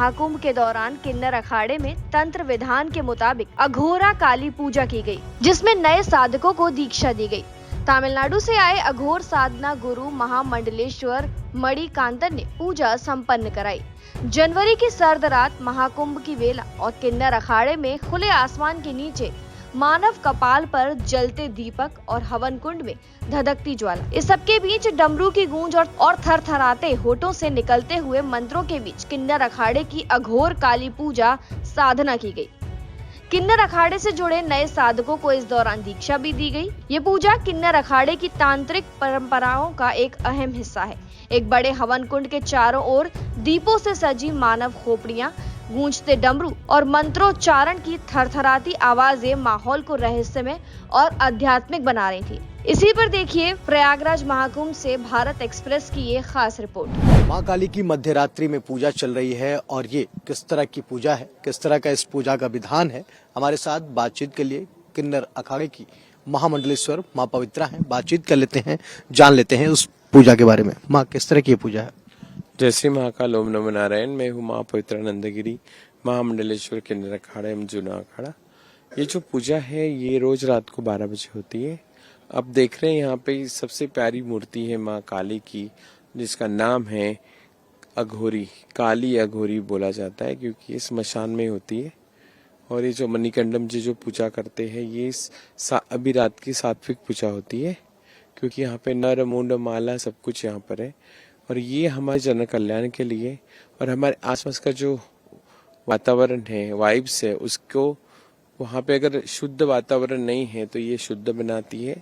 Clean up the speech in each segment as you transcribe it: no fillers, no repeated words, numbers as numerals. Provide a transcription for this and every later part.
महाकुंभ के दौरान किन्नर अखाड़े में तंत्र विधान के मुताबिक अघोरा काली पूजा की गई, जिसमें नए साधकों को दीक्षा दी गई। तमिलनाडु से आए अघोर साधना गुरु महामंडलेश्वर मणिकांतन ने पूजा संपन्न कराई। जनवरी की सर्द रात महाकुंभ की वेला और किन्नर अखाड़े में खुले आसमान के नीचे मानव कपाल पर जलते दीपक और हवन कुंड में धधकती ज्वाला, इस सबके बीच डमरू की गूंज और थरथराते होठों से निकलते हुए मंत्रों के बीच किन्नर अखाड़े की अघोर काली पूजा साधना की गई। किन्नर अखाड़े से जुड़े नए साधकों को इस दौरान दीक्षा भी दी गई। ये पूजा किन्नर अखाड़े की तांत्रिक परंपराओं का एक अहम हिस्सा है। एक बड़े हवन कुंड के चारों ओर दीपों से सजी मानव खोपड़ियां, गूंजते डमरू और मंत्रोच्चारण की थरथराती आवाजें माहौल को रहस्यमय और आध्यात्मिक बना रही थी। इसी पर देखिए प्रयागराज महाकुंभ से भारत एक्सप्रेस की ये खास रिपोर्ट। मां काली की मध्यरात्रि में पूजा चल रही है और ये किस तरह की पूजा है, किस तरह का इस पूजा का विधान है, हमारे साथ बातचीत के लिए किन्नर अखाड़े की महामंडलेश्वर मां पवित्रा हैं। बातचीत कर लेते हैं, जान लेते हैं उस पूजा के बारे में। मां, किस तरह की पूजा है? जय श्री महाकाल, ओम नमो नारायण। मैं हूँ माँ पवित्रा नंदगिरी, महामंडलेश्वर किन्नर अखाड़ा जूना अखाड़ा। ये जो पूजा है ये रोज रात को 12 बजे होती है। अब देख रहे हैं यहाँ पे सबसे प्यारी मूर्ति है माँ काली की, जिसका नाम है अघोरी, काली अघोरी बोला जाता है क्योंकि ये स्मशान में होती है। और ये जो मणिकंडम जी जो पूजा करते हैं ये अभी रात की सात्विक पूजा होती है, क्योंकि यहाँ पे नर मुंड माला सब कुछ यहाँ पर है। और ये हमारे जन कल्याण के लिए और हमारे आसपास का जो वातावरण है, वाइब्स है, उसको वहाँ पे अगर शुद्ध वातावरण नहीं है तो ये शुद्ध बनाती है।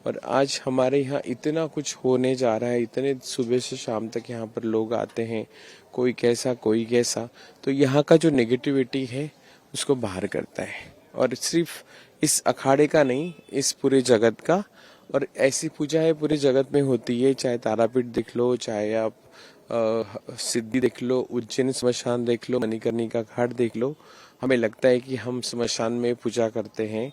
और आज हमारे यहाँ इतना कुछ होने जा रहा है, इतने सुबह से शाम तक यहाँ पर लोग आते हैं, कोई कैसा कोई कैसा, तो यहाँ का जो नेगेटिविटी है उसको बाहर करता है। और सिर्फ इस अखाड़े का नहीं, इस पूरे जगत का। और ऐसी पूजा है पूरे जगत में होती है, चाहे तारापीठ देख लो, चाहे आप सिद्धि देख लो, उज्जैन स्मशान देख लो, मणिकर्णिका घाट देख लो। हमें लगता है कि हम स्मशान में पूजा करते हैं,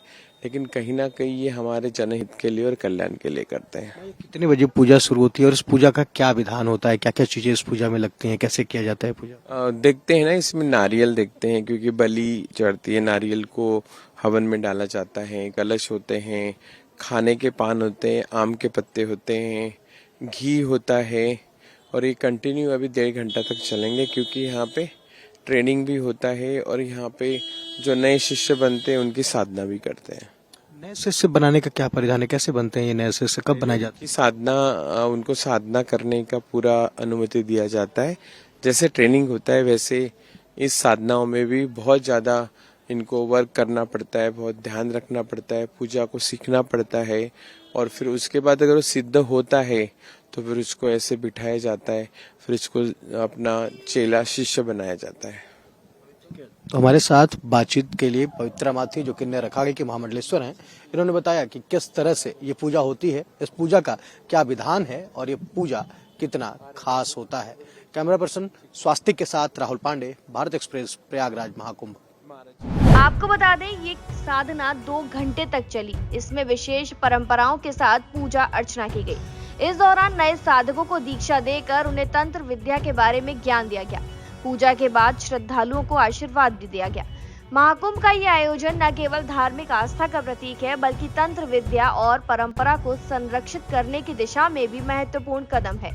लेकिन कहीं ना कहीं ये हमारे जनहित के लिए और कल्याण के लिए करते हैं। कितने बजे पूजा शुरू होती है और इस पूजा का क्या विधान होता है? क्या क्या चीजें इस पूजा में लगती हैं, कैसे किया जाता है पूजा? देखते हैं ना, इसमें नारियल देखते हैं क्योंकि बलि चढ़ती है, नारियल को हवन में डाला जाता है, कलश होते हैं, खाने के पान होते हैं, आम के पत्ते होते हैं, घी होता है। और ये कंटिन्यू अभी 1.5 घंटा तक चलेंगे क्योंकि यहाँ पे ट्रेनिंग भी होता है और यहाँ पे जो नए शिष्य बनते हैं उनकी साधना भी करते हैं। नए शिष्य बनाने का क्या परिधान है, कैसे बनते हैं ये नए शिष्य, कब बनाए जाते हैं? साधना, उनको साधना करने का पूरा अनुमति दिया जाता है। जैसे ट्रेनिंग होता है वैसे इस साधनाओं में भी बहुत ज्यादा इनको वर्क करना पड़ता है, बहुत ध्यान रखना पड़ता है, पूजा को सीखना पड़ता है। और फिर उसके बाद अगर वो सिद्ध होता है तो फिर उसको ऐसे बिठाया जाता है, फिर इसको अपना चेला शिष्य बनाया जाता है। तो हमारे साथ बातचीत के लिए पवित्रा माँ थी जो किन्नर अखाड़े के महामंडलेश्वर हैं। इन्होंने बताया कि किस तरह से ये पूजा होती है, इस पूजा का क्या विधान है और ये पूजा कितना खास होता है। कैमरा पर्सन स्वास्तिक के साथ राहुल पांडे, भारत एक्सप्रेस, प्रयागराज महाकुंभ। आपको बता दें ये साधना 2 घंटे तक चली। इसमें विशेष परंपराओं के साथ पूजा अर्चना की गई। इस दौरान नए साधकों को दीक्षा देकर उन्हें तंत्र विद्या के बारे में ज्ञान दिया गया। पूजा के बाद श्रद्धालुओं को आशीर्वाद भी दिया गया। महाकुंभ का ये आयोजन न केवल धार्मिक आस्था का प्रतीक है, बल्कि तंत्र विद्या और परंपरा को संरक्षित करने की दिशा में भी महत्वपूर्ण कदम है।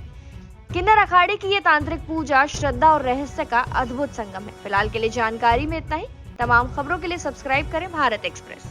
किन्नर अखाड़े की ये तांत्रिक पूजा श्रद्धा और रहस्य का अद्भुत संगम है। फिलहाल के लिए जानकारी में इतना ही। तमाम खबरों के लिए सब्सक्राइब करें भारत एक्सप्रेस।